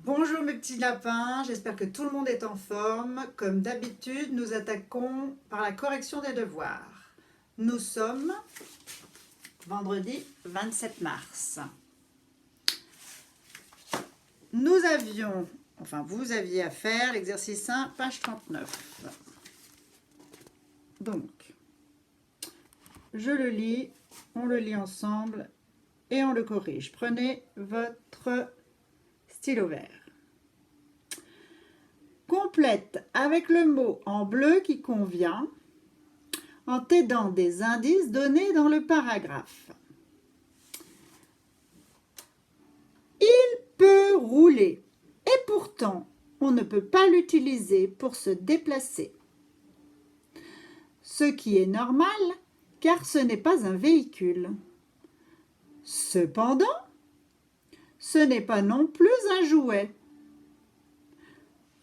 Bonjour mes petits lapins, j'espère que tout le monde est en forme. Comme d'habitude, nous attaquons par la correction des devoirs. Nous sommes vendredi 27 mars. Vous aviez à faire l'exercice 1, page 39. Donc, je le lis, on le lit ensemble et on le corrige. Prenez votre stylo vert. Complète avec le mot en bleu qui convient en t'aidant des indices donnés dans le paragraphe. Il peut rouler et pourtant on ne peut pas l'utiliser pour se déplacer. Ce qui est normal car ce n'est pas un véhicule. Cependant, ce n'est pas non plus un jouet.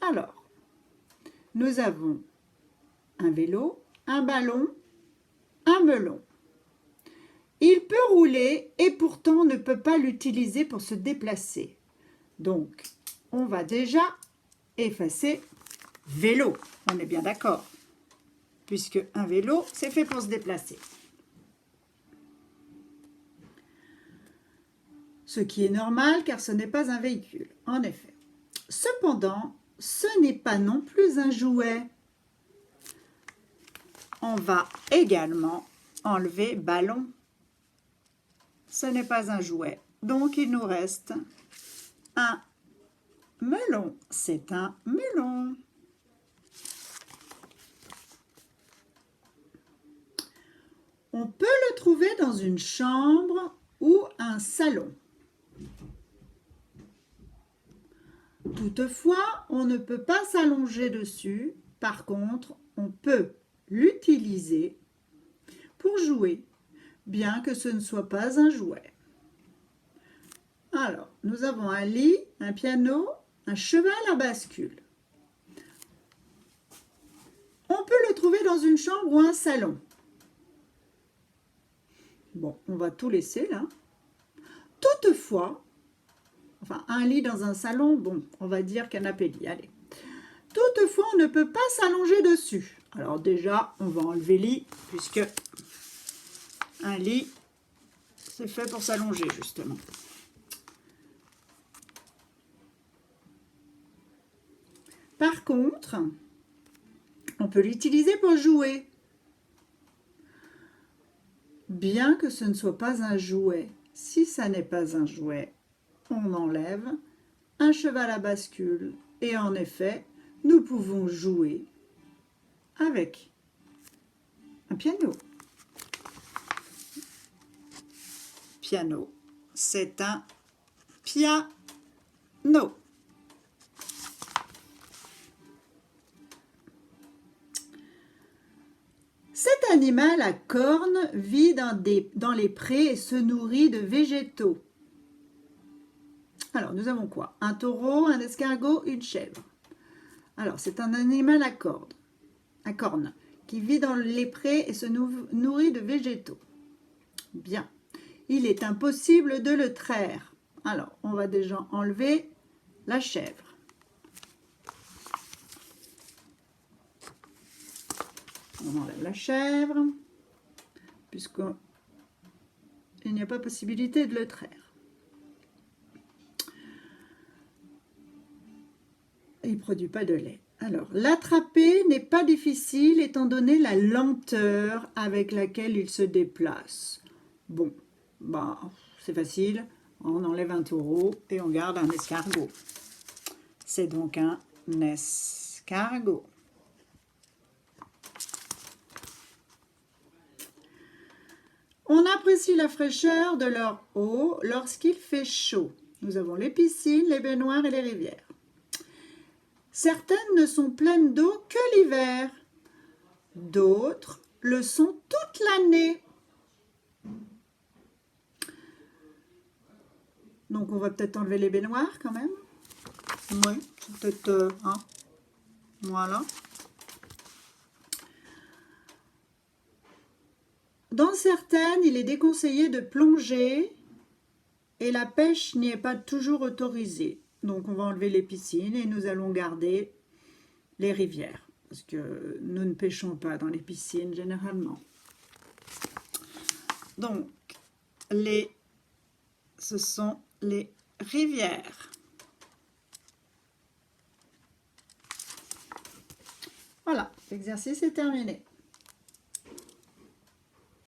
Alors, nous avons un vélo, un ballon, un melon. Il peut rouler et pourtant ne peut pas l'utiliser pour se déplacer. Donc, on va déjà effacer vélo. On est bien d'accord, puisque un vélo, c'est fait pour se déplacer. Ce qui est normal car ce n'est pas un véhicule, en effet. Cependant, ce n'est pas non plus un jouet. On va également enlever ballon. Ce n'est pas un jouet. Donc, il nous reste un melon. C'est un melon. On peut le trouver dans une chambre ou un salon. Toutefois, on ne peut pas s'allonger dessus. Par contre, on peut l'utiliser pour jouer, bien que ce ne soit pas un jouet. Alors, nous avons un lit, un piano, un cheval à bascule. On peut le trouver dans une chambre ou un salon. Bon, on va tout laisser là. Toutefois, un lit dans un salon, bon, on va dire canapé-lit, allez. Toutefois, on ne peut pas s'allonger dessus. Alors déjà, on va enlever lit, puisque un lit, c'est fait pour s'allonger, justement. Par contre, on peut l'utiliser pour jouer. Bien que ce ne soit pas un jouet, si ça n'est pas un jouet, on enlève un cheval à bascule. Et en effet, nous pouvons jouer avec un piano. Piano, c'est un piano. Cet animal à cornes vit dans les prés et se nourrit de végétaux. Alors, nous avons quoi? Un taureau, un escargot, une chèvre. Alors, c'est un animal à cornes, qui vit dans les prés et se nourrit de végétaux. Bien. Il est impossible de le traire. Alors, on va déjà enlever la chèvre. On enlève la chèvre, puisqu'il n'y a pas possibilité de le traire. Il ne produit pas de lait. Alors, l'attraper n'est pas difficile étant donné la lenteur avec laquelle il se déplace. Bon, c'est facile. On enlève un taureau et on garde un escargot. C'est donc un escargot. On apprécie la fraîcheur de leur eau lorsqu'il fait chaud. Nous avons les piscines, les baignoires et les rivières. Certaines ne sont pleines d'eau que l'hiver. D'autres le sont toute l'année. Donc, on va peut-être enlever les baignoires quand même. Oui, peut-être, voilà. Dans certaines, il est déconseillé de plonger et la pêche n'y est pas toujours autorisée. Donc, on va enlever les piscines et nous allons garder les rivières. Parce que nous ne pêchons pas dans les piscines généralement. Donc, ce sont les rivières. Voilà, l'exercice est terminé.